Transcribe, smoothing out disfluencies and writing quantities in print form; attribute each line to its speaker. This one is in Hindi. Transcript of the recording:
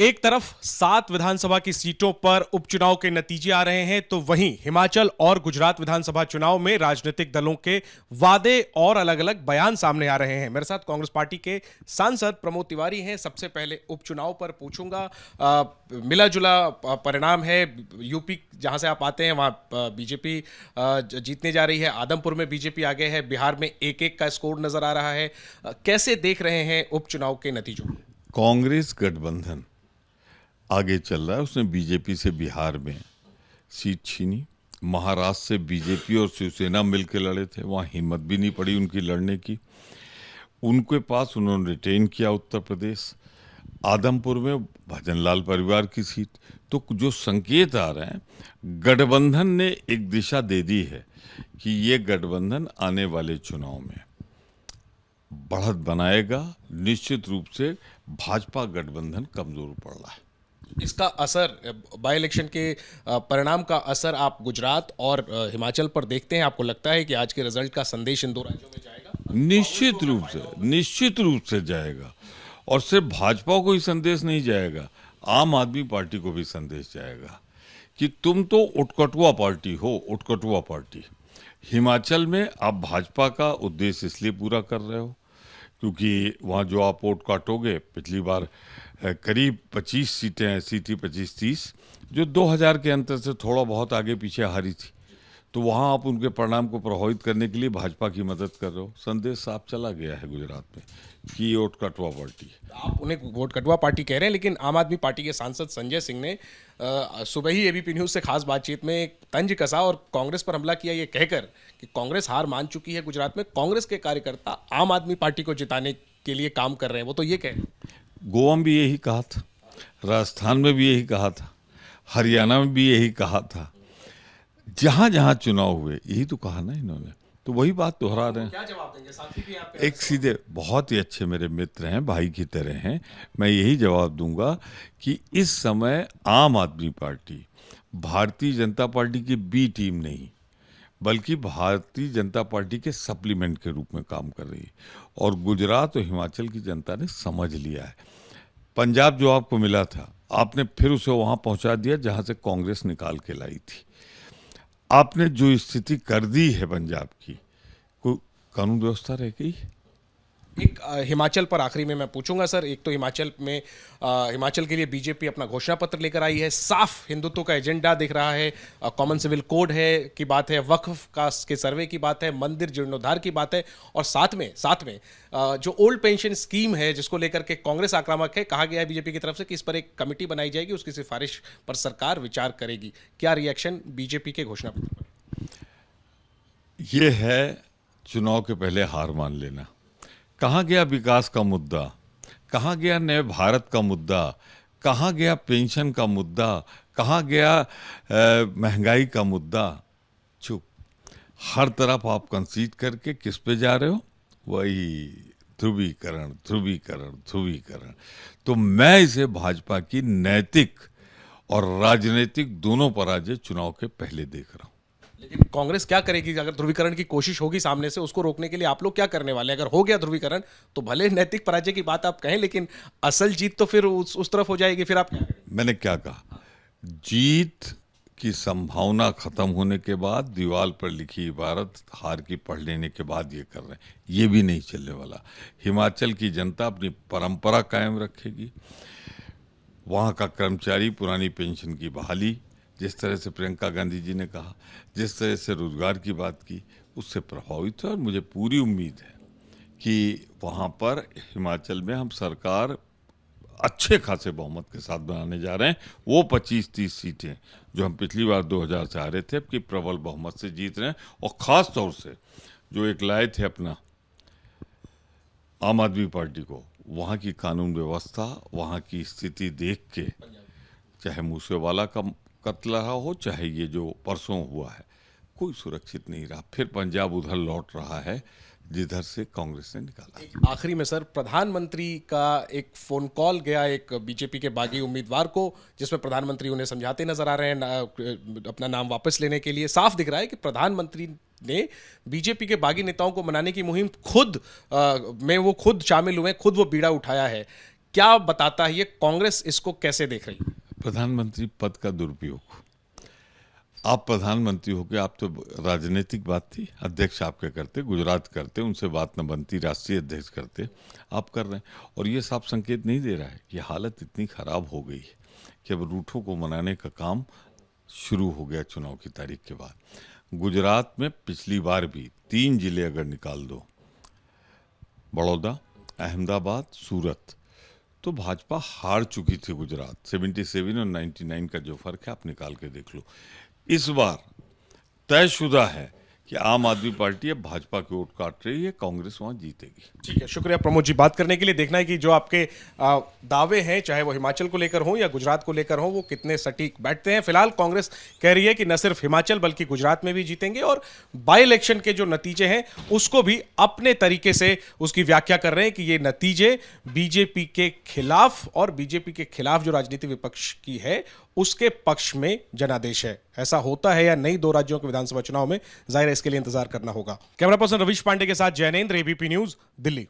Speaker 1: एक तरफ 7 विधानसभा की सीटों पर उपचुनाव के नतीजे आ रहे हैं, तो वहीं हिमाचल और गुजरात विधानसभा चुनाव में राजनीतिक दलों के वादे और अलग-अलग बयान सामने आ रहे हैं। मेरे साथ कांग्रेस पार्टी के सांसद प्रमोद तिवारी हैं। सबसे पहले उपचुनाव पर पूछूंगा। मिला जुला परिणाम है। यूपी जहां से आप आते हैं वहां बीजेपी जीतने जा रही है। आदमपुर में बीजेपी आगे है। बिहार में 1-1 का स्कोर नजर आ रहा है। कैसे देख रहे हैं उपचुनाव के नतीजों को?
Speaker 2: कांग्रेस गठबंधन आगे चल रहा है। उसने बीजेपी से बिहार में सीट छीनी। महाराष्ट्र से बीजेपी और शिवसेना मिलकर लड़े थे, वहाँ हिम्मत भी नहीं पड़ी उनकी लड़ने की। उनके पास उन्होंने रिटेन किया उत्तर प्रदेश। आदमपुर में भजनलाल परिवार की सीट। तो जो संकेत आ रहे हैं, गठबंधन ने एक दिशा दे दी है कि ये गठबंधन आने वाले चुनाव में बढ़त बनाएगा। निश्चित रूप से भाजपा गठबंधन कमजोर पड़ रहा है।
Speaker 1: इसका असर, बाई इलेक्शन के परिणाम का असर आप गुजरात और हिमाचल पर देखते हैं? आपको लगता है कि आज के रिजल्ट का संदेश इन दो राज्यों में जाएगा?
Speaker 2: निश्चित रूप से जाएगा। और सिर्फ भाजपा को ही संदेश नहीं जाएगा, आम आदमी पार्टी को भी संदेश जाएगा कि तुम तो उटकटुआ पार्टी हो, उटकटुआ पार्टी। हिमाचल में आप भाजपा का उद्देश्य इसलिए पूरा कर रहे हो क्योंकि वहाँ जो आप वोट काटोगे, पिछली बार करीब 25 सीटें ऐसी थी, 25-30, जो 2000 के अंतर से थोड़ा बहुत आगे पीछे हारी थी। तो वहाँ आप उनके परिणाम को प्रभावित करने के लिए भाजपा की मदद कर रहे हो। संदेश साफ चला गया है गुजरात में कि ये वोट कटवा पार्टी है।
Speaker 1: आप उन्हें वोट कटवा पार्टी कह रहे हैं, लेकिन आम आदमी पार्टी के सांसद संजय सिंह ने सुबह ही एबीपी न्यूज़ से खास बातचीत में एक तंज कसा और कांग्रेस पर हमला किया, ये कहकर कि कांग्रेस हार मान चुकी है गुजरात में। कांग्रेस के कार्यकर्ता आम आदमी पार्टी को जिताने के लिए काम कर रहे हैं। वो तो ये कह रहे हैं।
Speaker 2: गोवा में भी यही कहा था, राजस्थान में भी यही कहा था, हरियाणा में भी यही कहा था। जहां जहां चुनाव हुए यही तो कहा ना इन्होंने। तो वही बात दोहरा रहे हैं।
Speaker 1: क्या जवाब देंगे? साथी भी आपके
Speaker 2: एक सीधे, बहुत ही अच्छे मेरे मित्र हैं, भाई की तरह हैं। मैं यही जवाब दूंगा कि इस समय आम आदमी पार्टी भारतीय जनता पार्टी की बी टीम नहीं, बल्कि भारतीय जनता पार्टी के सप्लीमेंट के रूप में काम कर रही है। और गुजरात और हिमाचल की जनता ने समझ लिया है। पंजाब जो आपको मिला था, आपने फिर उसे वहां पहुंचा दिया जहां से कांग्रेस निकाल के लाई थी। आपने जो स्थिति कर दी है पंजाब की, कोई कानून व्यवस्था रह गई?
Speaker 1: एक हिमाचल पर आखिरी में मैं पूछूंगा सर। एक तो हिमाचल में हिमाचल के लिए बीजेपी अपना घोषणा पत्र लेकर आई है। साफ हिंदुत्व का एजेंडा दिख रहा है। कॉमन सिविल कोड है की बात है, वक्फ का के सर्वे की बात है, मंदिर जीर्णोद्धार की बात है, और साथ में जो ओल्ड पेंशन स्कीम है जिसको लेकर के कांग्रेस आक्रामक है, कहा गया है बीजेपी की तरफ से कि इस पर एक कमेटी बनाई जाएगी, उसकी सिफारिश पर सरकार विचार करेगी। क्या रिएक्शन बीजेपी के घोषणा पत्र पर?
Speaker 2: ये है चुनाव के पहले हार मान लेना। कहाँ गया विकास का मुद्दा? कहाँ गया नए भारत का मुद्दा? कहाँ गया पेंशन का मुद्दा? कहाँ गया महंगाई का मुद्दा? चुप। हर तरफ आप कंसीड करके किस पे जा रहे हो? वही ध्रुवीकरण, ध्रुवीकरण, ध्रुवीकरण। तो मैं इसे भाजपा की नैतिक और राजनीतिक दोनों पराजय चुनाव के पहले देख रहा हूँ।
Speaker 1: लेकिन कांग्रेस क्या करेगी? अगर ध्रुवीकरण की कोशिश होगी सामने से, उसको रोकने के लिए आप लोग क्या करने वाले हैं? अगर हो गया ध्रुवीकरण तो भले नैतिक पराजय की बात आप कहें, लेकिन असल जीत तो फिर उस तरफ हो जाएगी। फिर आप क्या करेंगे?
Speaker 2: मैंने क्या कहा? जीत की संभावना खत्म होने के बाद दीवार पर लिखी इबारत हार की पढ़ लेने के बाद ये कर रहे हैं। ये भी नहीं चलने वाला। हिमाचल की जनता अपनी परंपरा कायम रखेगी। वहाँ का कर्मचारी पुरानी पेंशन की बहाली, जिस तरह से प्रियंका गांधी जी ने कहा, जिस तरह से रोजगार की बात की, उससे प्रभावित है। और मुझे पूरी उम्मीद है कि वहाँ पर हिमाचल में हम सरकार अच्छे खासे बहुमत के साथ बनाने जा रहे हैं। वो 25-30 सीटें जो हम पिछली बार 2000 से हारे थे, अब की प्रबल बहुमत से जीत रहे हैं। और ख़ास तौर से जो एक लाए थे अपना आम आदमी पार्टी को, वहाँ की कानून व्यवस्था, वहाँ की स्थिति देख के, चाहे मूसेवाला का कत्ल रहा हो, चाहे ये जो परसों हुआ है, कोई सुरक्षित नहीं रहा। फिर पंजाब उधर लौट रहा है जिधर से कांग्रेस ने निकाला।
Speaker 1: आखिरी में सर, प्रधानमंत्री का एक फोन कॉल गया एक बीजेपी के बागी उम्मीदवार को, जिसमें प्रधानमंत्री उन्हें समझाते नजर आ रहे हैं अपना नाम वापस लेने के लिए। साफ दिख रहा है कि प्रधानमंत्री ने बीजेपी के बागी नेताओं को मनाने की मुहिम में वो खुद शामिल हुए, खुद वो बीड़ा उठाया है। क्या बताता है ये, कांग्रेस इसको कैसे देख रही है?
Speaker 2: प्रधानमंत्री पद का दुरुपयोग। आप प्रधानमंत्री हो गए, आप तो राजनीतिक बात थी, अध्यक्ष आपके करते, गुजरात करते, उनसे बात न बनती, राष्ट्रीय अध्यक्ष करते, आप कर रहे हैं। और ये साफ संकेत नहीं दे रहा है कि हालत इतनी खराब हो गई है कि अब रूठों को मनाने का काम शुरू हो गया चुनाव की तारीख के बाद। गुजरात में पिछली बार भी 3 जिले अगर निकाल दो, बड़ौदा, अहमदाबाद, सूरत, तो भाजपा हार चुकी थी गुजरात। 77 और 99 का जो फर्क है आप निकाल के देख लो। इस बार तयशुदा है कि आम आदमी पार्टी अब भाजपा की वोट काट रही है, कांग्रेस वहां जीतेगी।
Speaker 1: ठीक है, शुक्रिया प्रमोद जी बात करने के लिए। देखना है कि जो आपके दावे हैं, चाहे वो हिमाचल को लेकर हो या गुजरात को लेकर हो, वो कितने सटीक बैठते हैं। फिलहाल कांग्रेस कह रही है कि न सिर्फ हिमाचल बल्कि गुजरात में भी जीतेंगे, और बाई इलेक्शन के जो नतीजे हैं उसको भी अपने तरीके से उसकी व्याख्या कर रहे हैं कि ये नतीजे बीजेपी के खिलाफ, और बीजेपी के खिलाफ जो राजनीति विपक्ष की है उसके पक्ष में जनादेश है। ऐसा होता है या नहीं 2 राज्यों के विधानसभा चुनाव में, जाहिर है इसके लिए इंतजार करना होगा। कैमरा पर्सन रवीश पांडे के साथ जैनेंद्र, एबीपी न्यूज, दिल्ली।